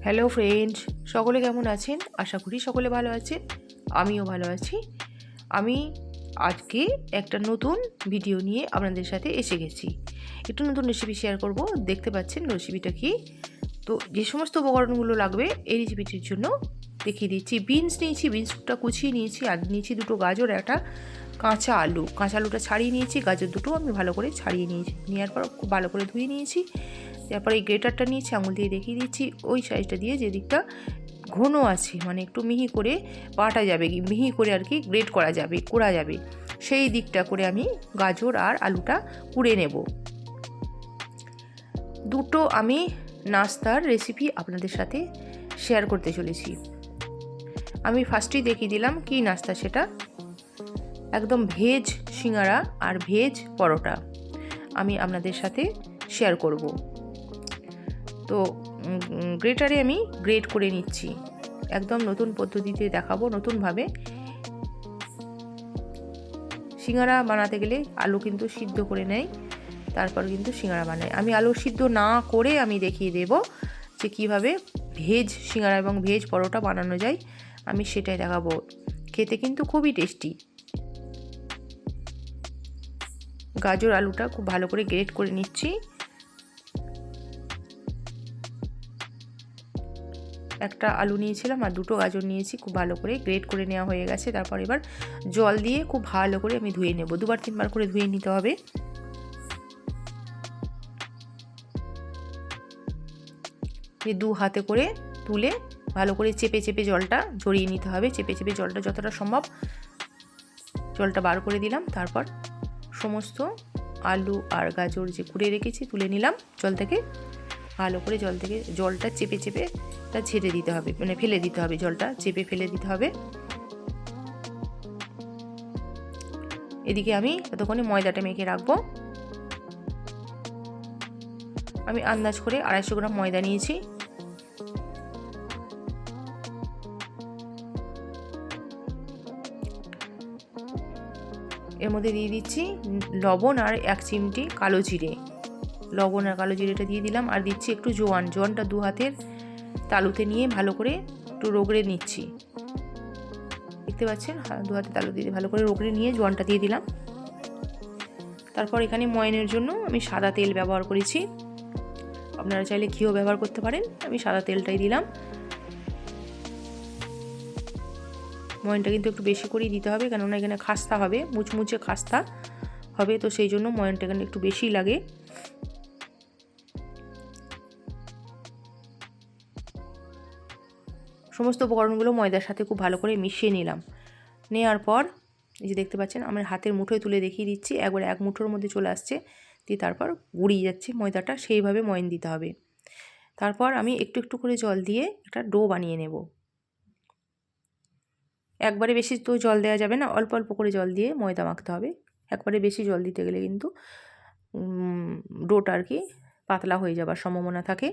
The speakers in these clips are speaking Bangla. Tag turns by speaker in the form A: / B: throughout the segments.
A: হ্যালো ফ্রেন্ডস, সকলে কেমন আছেন? আশা করি সকলে ভালো আছেন। আমিও ভালো আছি। আমি আজকে একটা নতুন ভিডিও নিয়ে আপনাদের সাথে এসে গেছি। একটু নতুন রেসিপি শেয়ার করব। দেখতে পাচ্ছেন রেসিপিটা কি। তো যে সমস্ত উপকরণগুলো লাগবে এই রেসিপিটির জন্য দেখিয়ে দিচ্ছি। বিনস নিয়েছি, বিনসটা কুচিয়ে নিয়েছি, আর নিয়েছি দুটো গাজর, একটা কাঁচা আলু। কাঁচা আলুটা ছাড়িয়ে নিয়েছি, গাজর দুটো আমি ভালো করে ছাড়িয়ে নিয়েছি। নেওয়ার পর খুব ভালো করে ধুয়ে নিয়েছি। তারপরে এই গ্রেটারটা নিয়েছি, আঙুল দিয়ে দেখিয়ে দিচ্ছি ওই সাইজটা দিয়ে, যে দিকটা ঘন আছে, মানে একটু মিহি করে বাটা যাবে, মিহি করে আর কি গ্রেট করা যাবে, কোড়া যাবে, সেই দিকটা করে আমি গাজর আর আলুটা কুড়ে নেব। দুটো আমি নাস্তার রেসিপি আপনাদের সাথে শেয়ার করতে চলেছি। আমি ফার্স্টেই দেখিয়ে দিলাম কি নাস্তা, সেটা একদম ভেজ সিঙ্গারা আর ভেজ পরোটা আমি আপনাদের সাথে শেয়ার করব। তো গ্রেটারে আমি গ্রেট করে নিচ্ছি, একদম নতুন পদ্ধতিতে দেখাবো, নতুনভাবে। সিঙ্গারা বানাতে গেলে আলু কিন্তু সিদ্ধ করে নেয়, তারপর কিন্তু সিঙ্গারা বানায়। আমি আলু সিদ্ধ না করে আমি দেখিয়ে দেব যে কীভাবে ভেজ সিঙ্গারা এবং ভেজ পরোটা বানানো যায়, আমি সেটাই দেখাবো। খেতে কিন্তু খুবই টেস্টি। গাজর আলুটা খুব ভালো করে গ্রেট করে নিচ্ছি। একটা আলু নিয়েছিলাম আর দুটো গাজর নিয়েছি, খুব ভালো করে গ্রেট করে নেওয়া হয়ে গেছে। তারপর এবার জল দিয়ে খুব ভালো করে আমি ধুয়ে নেব, 2-3 বার করে ধুয়ে নিতে হবে। এই 2 হাতে করে তুলে ভালো করে চেপে চেপে জলটা ঝরিয়ে নিতে হবে। চেপে চেপে জলটা যতটা সম্ভব জলটা বার করে দিলাম। তারপর সমস্ত আলু আর গাজর যে কুড়ে রেখেছি তুলে নিলাম জল থেকে। ভালো করে জলটা চেপে চেপে তা ছেড়ে দিতে হবে, মানে ফেলে দিতে হবে, জলটা চেপে ফেলে দিতে হবে। এদিকে আমি ততক্ষণে ময়দাটা মেখে রাখবো। আমি আন্দাজ করে 250 গ্রাম ময়দা নিয়েছি। এর মধ্যে দিয়ে দিচ্ছি লবণ আর 1 চিমটি কালো জিরে। লবণ আর কালো জিরেটা দিয়ে দিলাম, আর দিচ্ছি একটু জোয়ানটা 2 হাতের তালুতে নিয়ে ভালো করে একটু রগড়ে নিচ্ছি। দেখতে পাচ্ছেন, 2 হাতে তালু দিয়ে ভালো করে রগড়ে নিয়ে জোয়ানটা দিয়ে দিলাম। তারপর এখানে ময়নের জন্য আমি সাদা তেল ব্যবহার করেছি, আপনারা চাইলে ঘিও ব্যবহার করতে পারেন। আমি সাদা তেলটাই দিলাম। ময়নটা কিন্তু একটু বেশি করেই দিতে হবে, কেননা এখানে খাস্তা হবে, মুচমুচে খাস্তা হবে, তো সেই জন্য ময়নটা এখানে একটু বেশিই লাগে। সমস্ত উপকরণগুলো ময়দার সাথে খুব ভালো করে মিশিয়ে নিলাম। নেওয়ার পর এই যে দেখতে পাচ্ছেন, আমার হাতের মুঠোয় তুলে দেখিয়ে দিচ্ছি, একবার 1 মুঠোর মধ্যে চলে আসছে, দিয়ে তারপর গুঁড়িয়ে যাচ্ছে ময়দাটা, সেইভাবে ময়ন দিতে হবে। তারপর আমি একটু একটু করে জল দিয়ে একটা ডো বানিয়ে নেব। একবারে বেশি তো জল দেওয়া যাবে না, অল্প অল্প করে জল দিয়ে ময়দা মাখতে হবে। একবারে বেশি জল দিতে গেলে কিন্তু ডোটা আর কি পাতলা হয়ে যাবার সম্ভাবনা থাকে।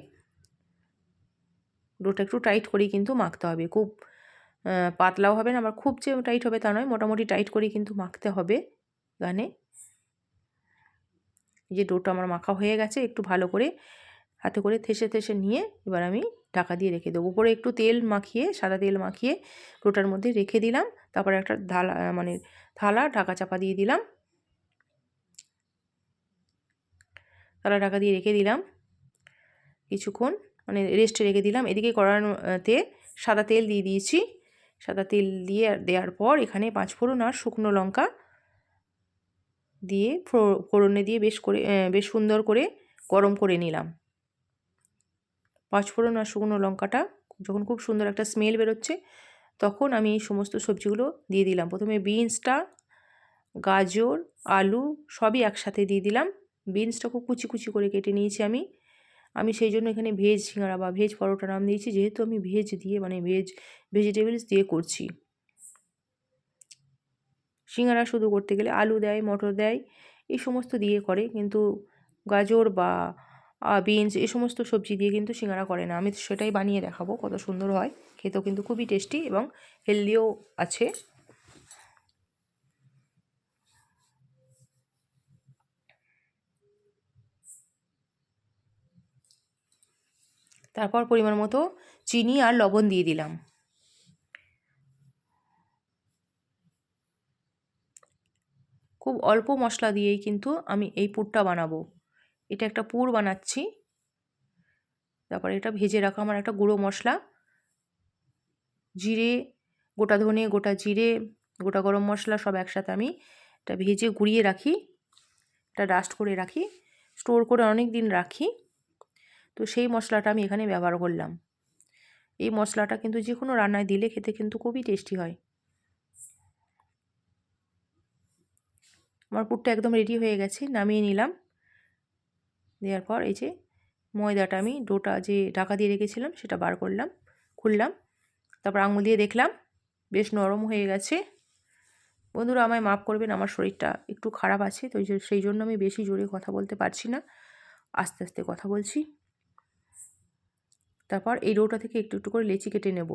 A: ডোটা একটু টাইট করেই কিন্তু মাখতে হবে, খুব পাতলাও হবে না, আবার খুব যে টাইট হবে তা নয়, মোটামুটি টাইট করেই কিন্তু মাখতে হবে। গানে যে ডোটা আমার মাখা হয়ে গেছে, একটু ভালো করে হাতে করে থেসে থেসে নিয়ে এবার আমি ঢাকা দিয়ে রেখে দেবো। উপরে একটু তেল মাখিয়ে, সাদা তেল মাখিয়ে ডোটার মধ্যে রেখে দিলাম। তারপরে একটা থালা ঢাকা চাপা দিয়ে দিলাম, থালা ঢাকা দিয়ে রেখে দিলাম কিছুক্ষণ, মানে রেস্টে রেখে দিলাম। এদিকে কড়াইতে সাদা তেল দিয়ে দিয়েছি। সাদা তেল দিয়ে দেওয়ার পর এখানে 5 ফোড়ন আর শুকনো লঙ্কা দিয়ে ফোড়নে দিয়ে বেশ সুন্দর করে গরম করে নিলাম। 5 ফোড়ন আর শুকনো লঙ্কাটা যখন খুব সুন্দর একটা স্মেল বেরোচ্ছে, তখন আমি এই সমস্ত সবজিগুলো দিয়ে দিলাম। প্রথমে বিনসটা, গাজর, আলু সবই একসাথে দিয়ে দিলাম। বিনসটা খুব কুচি কুচি করে কেটে নিয়েছি আমি সেই জন্য এখানে ভেজ সিঙ্গারা বা ভেজ পরোটা নাম দিয়েছি, যেহেতু আমি ভেজ দিয়ে, মানে ভেজিটেবলস দিয়ে করছি। সিঙ্গারা শুধু করতে গেলে আলু দেয়, মটর দেয়, এই সমস্ত দিয়ে করে, কিন্তু গাজর বা বিনস এই সমস্ত সবজি দিয়ে কিন্তু সিঙ্গারা করে না। আমি সেটাই বানিয়ে দেখাবো, কত সুন্দর হয়, খেতেও কিন্তু খুবই টেস্টি এবং হেলদিও আছে। তারপর পরিমাণ মতো চিনি আর লবণ দিয়ে দিলাম। খুব অল্প মশলা দিয়েই কিন্তু আমি এই পুরটা বানাবো। এটা একটা পুর বানাচ্ছি। তারপরে এটা ভেজে রাখা আমার একটা গুঁড়ো মশলা, জিরে, গোটা ধনে, গোটা জিরে, গোটা গরম মশলা সব একসাথে আমি এটা ভেজে গুঁড়িয়ে রাখি, এটা ডাস্ট করে রাখি, স্টোর করে অনেক দিন রাখি। তো সেই মশলাটা আমি এখানে ব্যবহার করলাম। এই মশলাটা কিন্তু যে কোনো রান্নায় দিলে খেতে কিন্তু খুবই টেস্টি হয়। আমার পুরটা একদম রেডি হয়ে গেছে, নামিয়ে নিলাম। দেওয়ার পর এই যে ময়দাটা আমি ডোটা যে ঢাকা দিয়ে রেখেছিলাম সেটা বার করলাম, খুললাম। তারপর আঙুল দিয়ে দেখলাম বেশ নরম হয়ে গেছে। বন্ধুরা আমায় মাফ করবেন, আমার শরীরটা একটু খারাপ আছে, তো সেই জন্য আমি বেশি জোরে কথা বলতে পারছি না, আস্তে আস্তে কথা বলছি। তারপর এই ডোটা থেকে একটু একটু করে লেচি কেটে নেব।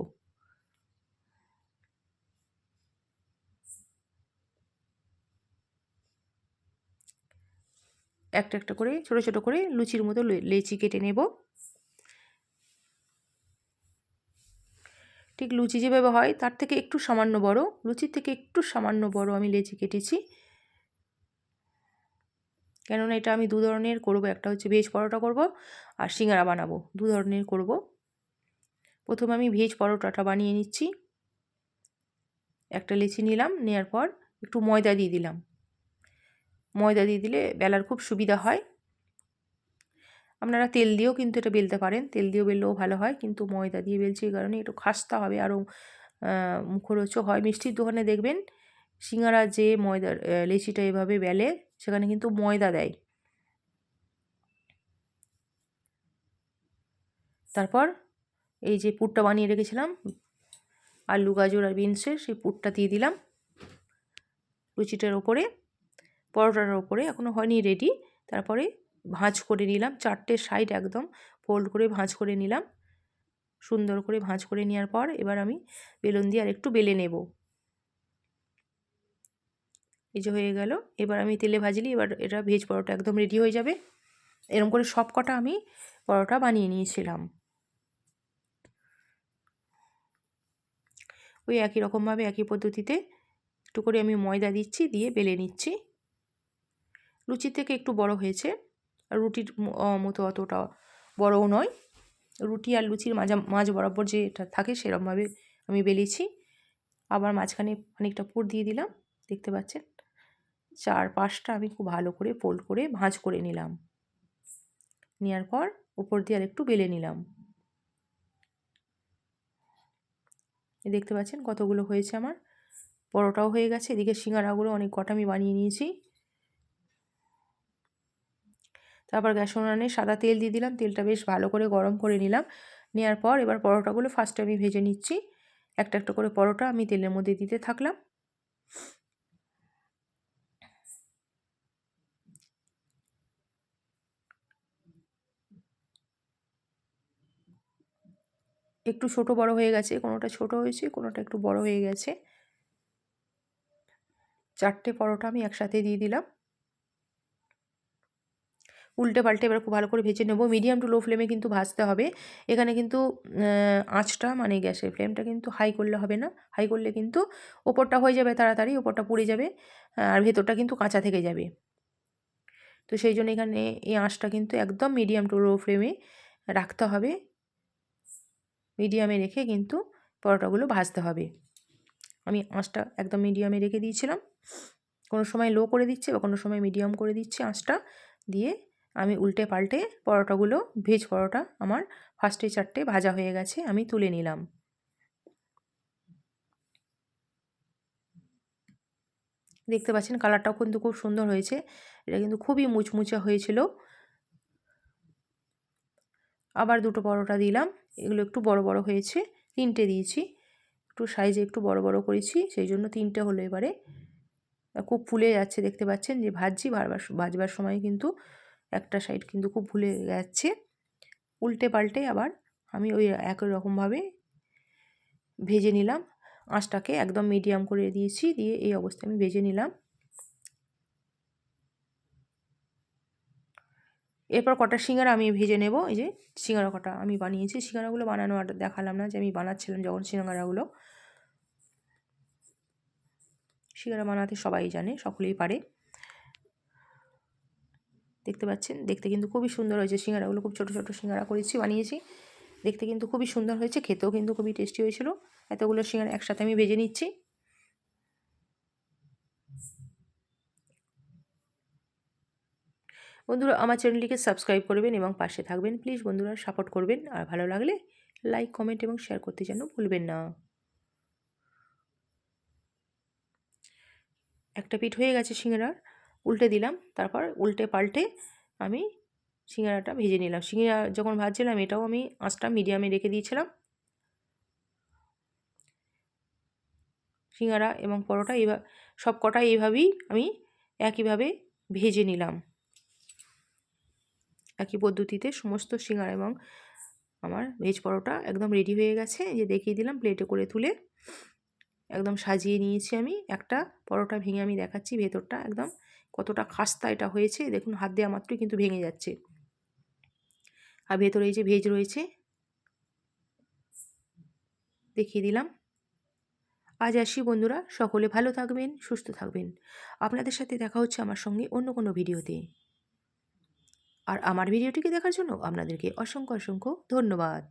A: একটা একটা করে ছোট ছোট করে লুচির মতো লেচি কেটে নেব। ঠিক লুচি যেভাবে হয় তার থেকে একটু সামান্য বড়, লুচির থেকে একটু সামান্য বড় আমি লেচি কেটেছি। কেননা এটা আমি দু ধরনের করব, একটা হচ্ছে ভেজ পরোটা করব আর সিঙ্গারা বানাবো, দু ধরনের করব। প্রথমে আমি ভেজ পরোটাটা বানিয়ে নিচ্ছি। একটা লেচি নিলাম, নেওয়ার পর একটু ময়দা দিয়ে দিলাম। ময়দা দিয়ে দিলে বেলার খুব সুবিধা হয়। আপনারা তেল দিয়েও কিন্তু এটা বেলতে পারেন, তেল দিয়েও বেললেও ভালো হয়, কিন্তু ময়দা দিয়ে বেলছি এই কারণে একটু খাস্তা হবে, আরও মুখরোচক হয়। মিষ্টির দোকানে দেখবেন সিঙ্গারা যে ময়দার লেচিটা এভাবে বেলে সেখানে কিন্তু ময়দা দেয়। তারপর এই যে পুরটা বানিয়ে রেখেছিলাম আলু, গাজর আর বিনসের, সেই পুরটা দিয়ে দিলাম লুচিটার ওপরে, পরোটার ওপরে। এখনও হয়নি রেডি। তারপরে ভাঁজ করে নিলাম, চারটে সাইড একদম ফোল্ড করে ভাঁজ করে নিলাম। সুন্দর করে ভাঁজ করে নেওয়ার পর এবার আমি বেলুন দিয়ে আর একটু বেলে নেব। এই যে হয়ে গেল। এবার আমি তেলে ভাজলি, এবার এটা ভেজ পরোটা একদম রেডি হয়ে যাবে। এরকম করে সব কটা আমি পরোটা বানিয়ে নিয়েছিলাম। ওই একই রকমভাবে একই পদ্ধতিতে একটু করে আমি ময়দা দিচ্ছি, দিয়ে বেলে নিচ্ছি। লুচির থেকে একটু বড় হয়েছে, আর রুটির মতো অতটা বড়ও নয়। রুটি আর লুচির মাঝ বরাবর যেটা থাকে সেরকমভাবে আমি বেলেছি। আবার মাঝখানে খানিকটা পুর দিয়ে দিলাম, দেখতে পাচ্ছেন। চার পাঁচটা আমি খুব ভালো করে ফোল্ড করে ভাঁজ করে নিলাম। নেওয়ার পর উপর দিয়ে আর একটু বেলে নিলাম। দেখতে পাচ্ছেন কতগুলো হয়েছে আমার। পরোটাও হয়ে গেছে, এদিকে সিঙ্গারাগুলো অনেক কটা আমি বানিয়ে নিয়েছি। তারপর গ্যাস উনানে সাদা তেল দিয়ে দিলাম, তেলটা বেশ ভালো করে গরম করে নিলাম। নেওয়ার পর এবার পরোটাগুলো ফার্স্টে আমি ভেজে নিচ্ছি। একটা একটা করে পরোটা আমি তেলের মধ্যে দিতে থাকলাম। একটু ছোট বড় হয়ে গেছে, কোনোটা ছোট হয়েছে, কোনোটা একটু বড় হয়ে গেছে। চারটে পরোটা আমি একসাথে দিয়ে দিলাম। উল্টে পাল্টে এবার খুব ভালো করে ভেজে নেব। মিডিয়াম টু লো ফ্লেমে কিন্তু ভাজতে হবে। এখানে কিন্তু আঁচটা মানে গ্যাসের ফ্লেমটা কিন্তু হাই করলে হবে না। হাই করলে কিন্তু ওপরটা হয়ে যাবে তাড়াতাড়ি, ওপরটা পুড়ে যাবে, আর ভেতরটা কিন্তু কাঁচা থেকে যাবে। তো সেই জন্য এখানে এই আঁচটা কিন্তু একদম মিডিয়াম টু লো ফ্লেমে রাখতে হবে। মিডিয়ামে রেখে কিন্তু পরোটাগুলো ভাজতে হবে। আমি আঁচটা একদম মিডিয়ামে রেখে দিয়েছিলাম, কোনো সময় লো করে দিচ্ছি বা কোনো সময় মিডিয়াম করে দিচ্ছি আঁচটা। দিয়ে আমি উল্টে পাল্টে পরোটাগুলো, ভেজ পরোটা আমার ফার্স্টে চারটে ভাজা হয়ে গেছে, আমি তুলে নিলাম। দেখতে পাচ্ছেন কালারটাও কিন্তু খুব সুন্দর হয়েছে, এটা কিন্তু খুবই মুচমুচে হয়েছিল। আবার দুটো পরোটা দিলাম, এগুলো একটু বড় বড় হয়েছে, তিনটে দিয়েছি, একটু সাইজে একটু বড় বড় করেছি, সেই জন্য তিনটে হলো। এবারে খুব ফুলে যাচ্ছে, দেখতে পাচ্ছেন যে ভাজছি, ভাজবার সময় কিন্তু একটা সাইড কিন্তু খুব ফুলে যাচ্ছে। উল্টে পাল্টে আবার আমি ওই একই রকমভাবে ভেজে নিলাম। আঁচটাকে একদম মিডিয়াম করে দিয়েছি, দিয়ে এই অবস্থায় আমি ভেজে নিলাম। এরপর কটা সিঙ্গারা আমি ভেজে নেব। এই যে সিঙ্গারা কটা আমি বানিয়েছি, সিঙ্গারাগুলো বানানো আর দেখালাম না যে আমি বানাচ্ছিলাম যখন সিঙ্গারাগুলো। সিঙ্গারা বানাতে সবাই জানে, সকলেই পারে। দেখতে পাচ্ছেন, দেখতে কিন্তু খুবই সুন্দর হয়েছে সিঙ্গারাগুলো, খুব ছোটো ছোটো সিঙ্গারা বানিয়েছি। দেখতে কিন্তু খুবই সুন্দর হয়েছে, খেতেও কিন্তু খুবই টেস্টি হয়েছিল। এতগুলো সিঙ্গারা একসাথে আমি ভেজে নিচ্ছি। বন্ধুরা আমার চ্যানেলটিকে সাবস্ক্রাইব করবেন এবং পাশে থাকবেন প্লিজ বন্ধুরা, সাপোর্ট করবেন। আর ভালো লাগলে লাইক, কমেন্ট এবং শেয়ার করতে যেন ভুলবেন না। একটা পিঠ হয়ে গেছে সিঙ্গারার, উল্টে দিলাম। তারপর উল্টে পাল্টে আমি সিঙ্গারাটা ভেজে নিলাম। সিঙ্গারা যখন ভাজছিলাম এটাও আমি আঁচটা মিডিয়ামে রেখে দিয়েছিলাম। সিঙ্গারা এবং পরোটা সব কটা এইভাবেই আমি একইভাবে ভেজে নিলাম। একই পদ্ধতিতে সমস্ত সিঙ্গারা এবং আমার ভেজ পরোটা একদম রেডি হয়ে গেছে। এই যে দেখিয়ে দিলাম, প্লেটে করে তুলে একদম সাজিয়ে নিয়েছি আমি। একটা পরোটা ভেঙে আমি দেখাচ্ছি ভেতরটা একদম কতটা খাস্তা এটা হয়েছে, দেখুন হাত দেওয়া মাত্রই কিন্তু ভেঙে যাচ্ছে। আর ভেতরে এই যে ভেজ রয়েছে, দেখিয়ে দিলাম। আজ আসি বন্ধুরা, সকলে ভালো থাকবেন, সুস্থ থাকবেন। আপনাদের সাথে দেখা হচ্ছে আমার সঙ্গে অন্য কোনো ভিডিওতে। আর আমার ভিডিওটিকে দেখার জন্য আপনাদেরকে অসংখ্য অসংখ্য ধন্যবাদ।